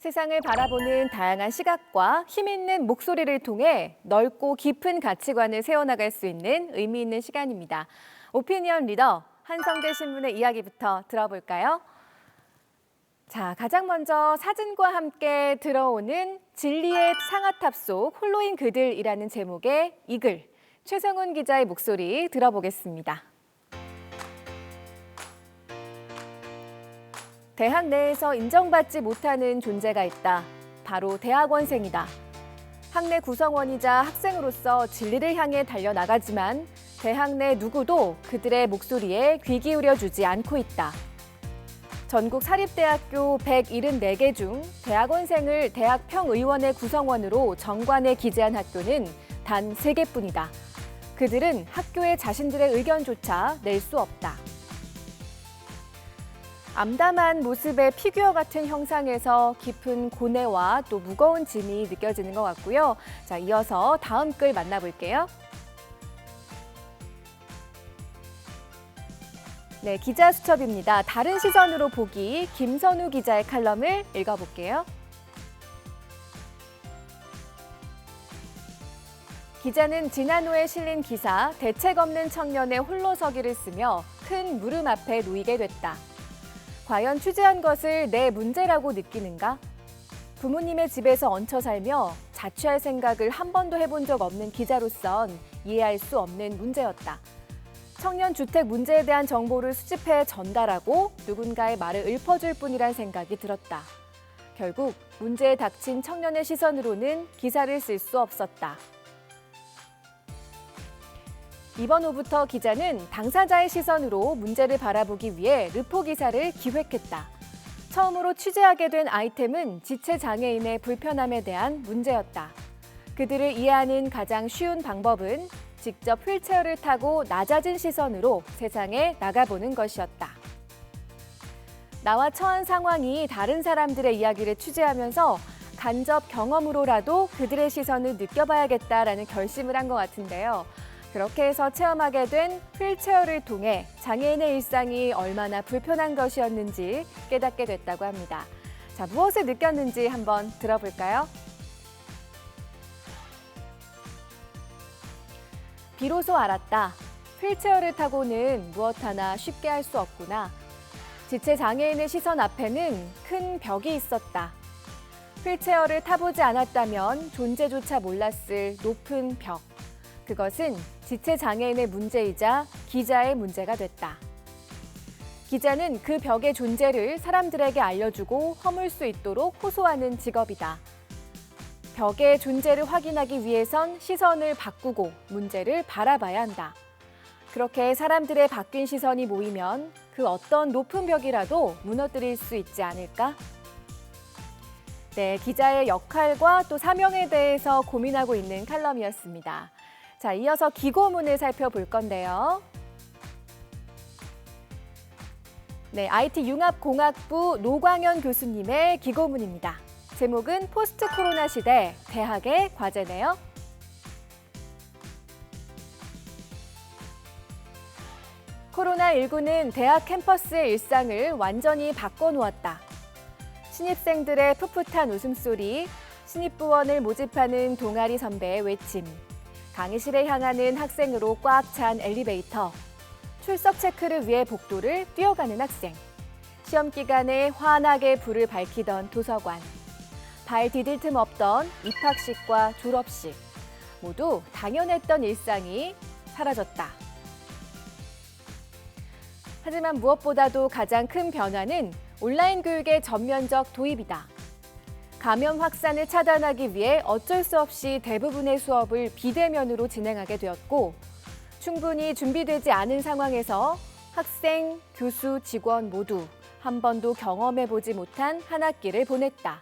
세상을 바라보는 다양한 시각과 힘 있는 목소리를 통해 넓고 깊은 가치관을 세워나갈 수 있는 의미 있는 시간입니다. 오피니언 리더 한성재 신문의 이야기부터 들어볼까요? 자, 가장 먼저 사진과 함께 들어오는 진리의 상아탑 속 홀로인 그들이라는 제목의 이 글, 최성훈 기자의 목소리 들어보겠습니다. 대학 내에서 인정받지 못하는 존재가 있다. 바로 대학원생이다. 학내 구성원이자 학생으로서 진리를 향해 달려나가지만 대학 내 누구도 그들의 목소리에 귀 기울여주지 않고 있다. 전국 사립대학교 174개 중 대학원생을 대학평의원의 구성원으로 정관에 기재한 학교는 단 3개뿐이다. 그들은 학교에 자신들의 의견조차 낼 수 없다. 암담한 모습의 피규어 같은 형상에서 깊은 고뇌와 또 무거운 짐이 느껴지는 것 같고요. 자, 이어서 다음 글 만나볼게요. 네, 기자 수첩입니다. 다른 시선으로 보기, 김선우 기자의 칼럼을 읽어볼게요. 기자는 지난호에 실린 기사 대책 없는 청년의 홀로서기를 쓰며 큰 물음 앞에 놓이게 됐다. 과연 취재한 것을 내 문제라고 느끼는가? 부모님의 집에서 얹혀 살며 자취할 생각을 한 번도 해본 적 없는 기자로선 이해할 수 없는 문제였다. 청년 주택 문제에 대한 정보를 수집해 전달하고 누군가의 말을 읊어줄 뿐이란 생각이 들었다. 결국 문제에 닥친 청년의 시선으로는 기사를 쓸 수 없었다. 이번 호부터 기자는 당사자의 시선으로 문제를 바라보기 위해 르포 기사를 기획했다. 처음으로 취재하게 된 아이템은 지체장애인의 불편함에 대한 문제였다. 그들을 이해하는 가장 쉬운 방법은 직접 휠체어를 타고 낮아진 시선으로 세상에 나가보는 것이었다. 나와 처한 상황이 다른 사람들의 이야기를 취재하면서 간접 경험으로라도 그들의 시선을 느껴봐야겠다라는 결심을 한 것 같은데요. 그렇게 해서 체험하게 된 휠체어를 통해 장애인의 일상이 얼마나 불편한 것이었는지 깨닫게 됐다고 합니다. 자, 무엇을 느꼈는지 한번 들어볼까요? 비로소 알았다. 휠체어를 타고는 무엇 하나 쉽게 할 수 없구나. 지체 장애인의 시선 앞에는 큰 벽이 있었다. 휠체어를 타보지 않았다면 존재조차 몰랐을 높은 벽. 그것은 지체 장애인의 문제이자 기자의 문제가 됐다. 기자는 그 벽의 존재를 사람들에게 알려주고 허물 수 있도록 호소하는 직업이다. 벽의 존재를 확인하기 위해선 시선을 바꾸고 문제를 바라봐야 한다. 그렇게 사람들의 바뀐 시선이 모이면 그 어떤 높은 벽이라도 무너뜨릴 수 있지 않을까? 네, 기자의 역할과 또 사명에 대해서 고민하고 있는 칼럼이었습니다. 자, 이어서 기고문을 살펴볼 건데요. 네, IT융합공학부 노광현 교수님의 기고문입니다. 제목은 포스트 코로나 시대 대학의 과제네요. 코로나19는 대학 캠퍼스의 일상을 완전히 바꿔놓았다. 신입생들의 풋풋한 웃음소리, 신입부원을 모집하는 동아리 선배의 외침, 강의실에 향하는 학생으로 꽉 찬 엘리베이터, 출석 체크를 위해 복도를 뛰어가는 학생, 시험 기간에 환하게 불을 밝히던 도서관, 발 디딜 틈 없던 입학식과 졸업식, 모두 당연했던 일상이 사라졌다. 하지만 무엇보다도 가장 큰 변화는 온라인 교육의 전면적 도입이다. 감염 확산을 차단하기 위해 어쩔 수 없이 대부분의 수업을 비대면으로 진행하게 되었고, 충분히 준비되지 않은 상황에서 학생, 교수, 직원 모두 한 번도 경험해보지 못한 한 학기를 보냈다.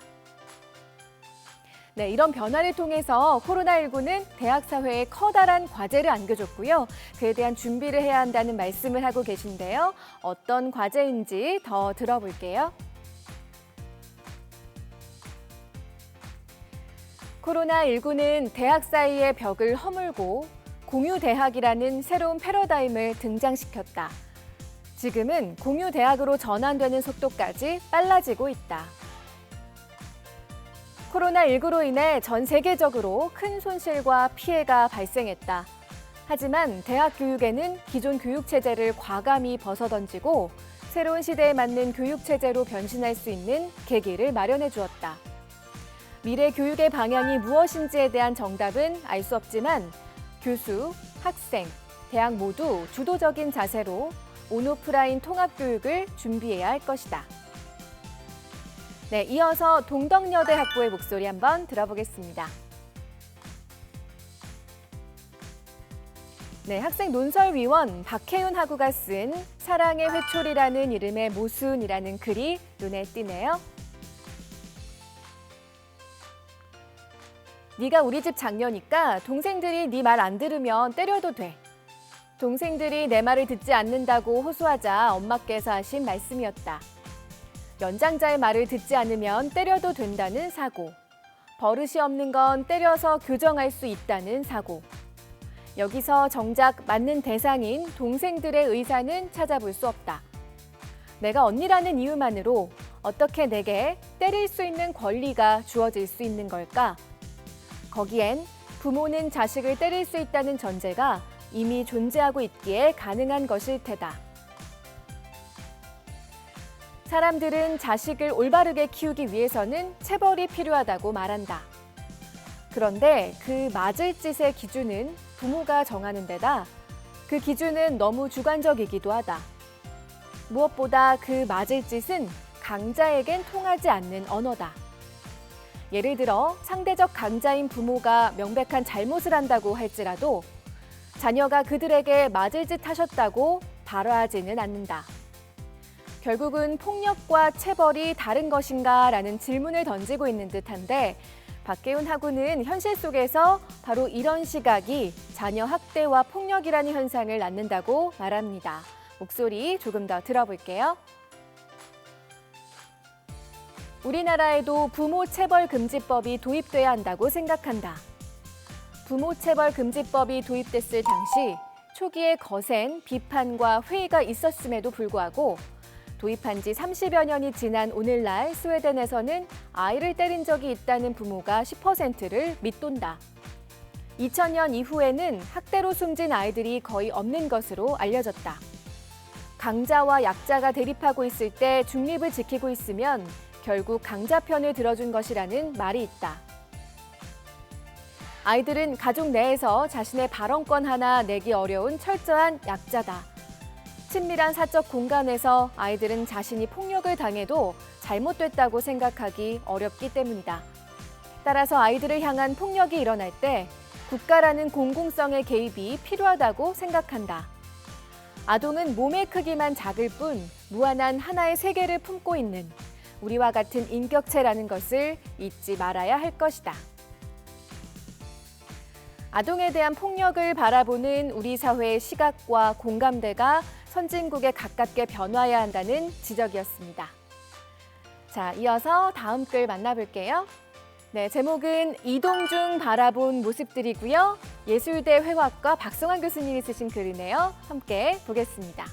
네, 이런 변화를 통해서 코로나19는 대학 사회에 커다란 과제를 안겨줬고요. 그에 대한 준비를 해야 한다는 말씀을 하고 계신데요. 어떤 과제인지 더 들어볼게요. 코로나19는 대학 사이의 벽을 허물고 공유대학이라는 새로운 패러다임을 등장시켰다. 지금은 공유대학으로 전환되는 속도까지 빨라지고 있다. 코로나19로 인해 전 세계적으로 큰 손실과 피해가 발생했다. 하지만 대학 교육에는 기존 교육 체제를 과감히 벗어던지고 새로운 시대에 맞는 교육 체제로 변신할 수 있는 계기를 마련해 주었다. 미래 교육의 방향이 무엇인지에 대한 정답은 알 수 없지만 교수, 학생, 대학 모두 주도적인 자세로 온오프라인 통합 교육을 준비해야 할 것이다. 네, 이어서 동덕여대 학부의 목소리 한번 들어보겠습니다. 네, 학생 논설위원 박혜윤 학우가 쓴 사랑의 회초리라는 이름의 모순이라는 글이 눈에 띄네요. 네가 우리 집 장녀니까 동생들이 네 말 안 들으면 때려도 돼. 동생들이 내 말을 듣지 않는다고 호소하자 엄마께서 하신 말씀이었다. 연장자의 말을 듣지 않으면 때려도 된다는 사고. 버릇이 없는 건 때려서 교정할 수 있다는 사고. 여기서 정작 맞는 대상인 동생들의 의사는 찾아볼 수 없다. 내가 언니라는 이유만으로 어떻게 내게 때릴 수 있는 권리가 주어질 수 있는 걸까? 거기엔 부모는 자식을 때릴 수 있다는 전제가 이미 존재하고 있기에 가능한 것일 테다. 사람들은 자식을 올바르게 키우기 위해서는 체벌이 필요하다고 말한다. 그런데 그 맞을 짓의 기준은 부모가 정하는 데다 그 기준은 너무 주관적이기도 하다. 무엇보다 그 맞을 짓은 강자에겐 통하지 않는 언어다. 예를 들어 상대적 강자인 부모가 명백한 잘못을 한다고 할지라도 자녀가 그들에게 맞을 짓 하셨다고 발화하지는 않는다. 결국은 폭력과 체벌이 다른 것인가 라는 질문을 던지고 있는 듯한데 박혜윤 학우는 현실 속에서 바로 이런 시각이 자녀 학대와 폭력이라는 현상을 낳는다고 말합니다. 목소리 조금 더 들어볼게요. 우리나라에도 부모체벌금지법이 도입돼야 한다고 생각한다. 부모체벌금지법이 도입됐을 당시 초기에 거센 비판과 회의가 있었음에도 불구하고 도입한 지 30여 년이 지난 오늘날 스웨덴에서는 아이를 때린 적이 있다는 부모가 10%를 밑돈다. 2000년 이후에는 학대로 숨진 아이들이 거의 없는 것으로 알려졌다. 강자와 약자가 대립하고 있을 때 중립을 지키고 있으면 결국 강자 편을 들어준 것이라는 말이 있다. 아이들은 가족 내에서 자신의 발언권 하나 내기 어려운 철저한 약자다. 친밀한 사적 공간에서 아이들은 자신이 폭력을 당해도 잘못됐다고 생각하기 어렵기 때문이다. 따라서 아이들을 향한 폭력이 일어날 때 국가라는 공공성의 개입이 필요하다고 생각한다. 아동은 몸의 크기만 작을 뿐 무한한 하나의 세계를 품고 있는 우리와 같은 인격체라는 것을 잊지 말아야 할 것이다. 아동에 대한 폭력을 바라보는 우리 사회의 시각과 공감대가 선진국에 가깝게 변화해야 한다는 지적이었습니다. 자, 이어서 다음 글 만나볼게요. 네, 제목은 이동중 바라본 모습들이고요. 예술대 회화과 박성환 교수님이 쓰신 글이네요. 함께 보겠습니다.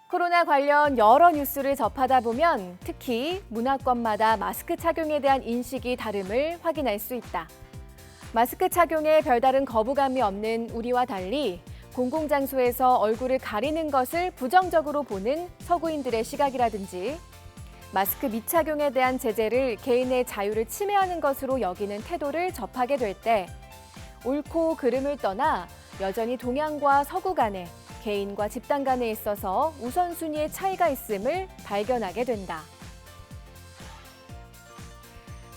코로나 관련 여러 뉴스를 접하다 보면 특히 문화권마다 마스크 착용에 대한 인식이 다름을 확인할 수 있다. 마스크 착용에 별다른 거부감이 없는 우리와 달리 공공장소에서 얼굴을 가리는 것을 부정적으로 보는 서구인들의 시각이라든지 마스크 미착용에 대한 제재를 개인의 자유를 침해하는 것으로 여기는 태도를 접하게 될 때 옳고 그름을 떠나 여전히 동양과 서구 간에 개인과 집단 간에 있어서 우선순위의 차이가 있음을 발견하게 된다.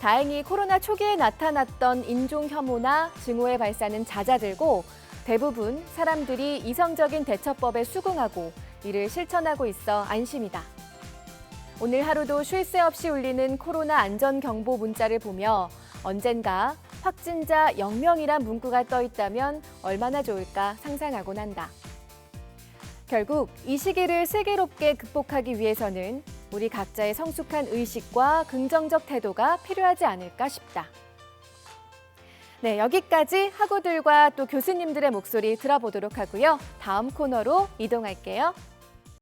다행히 코로나 초기에 나타났던 인종 혐오나 증오의 발사는 잦아들고 대부분 사람들이 이성적인 대처법에 수긍하고 이를 실천하고 있어 안심이다. 오늘 하루도 쉴 새 없이 울리는 코로나 안전경보 문자를 보며 언젠가 확진자 0명이란 문구가 떠 있다면 얼마나 좋을까 상상하곤 한다. 결국 이 시기를 슬기롭게 극복하기 위해서는 우리 각자의 성숙한 의식과 긍정적 태도가 필요하지 않을까 싶다. 네, 여기까지 학우들과 또 교수님들의 목소리 들어보도록 하고요. 다음 코너로 이동할게요.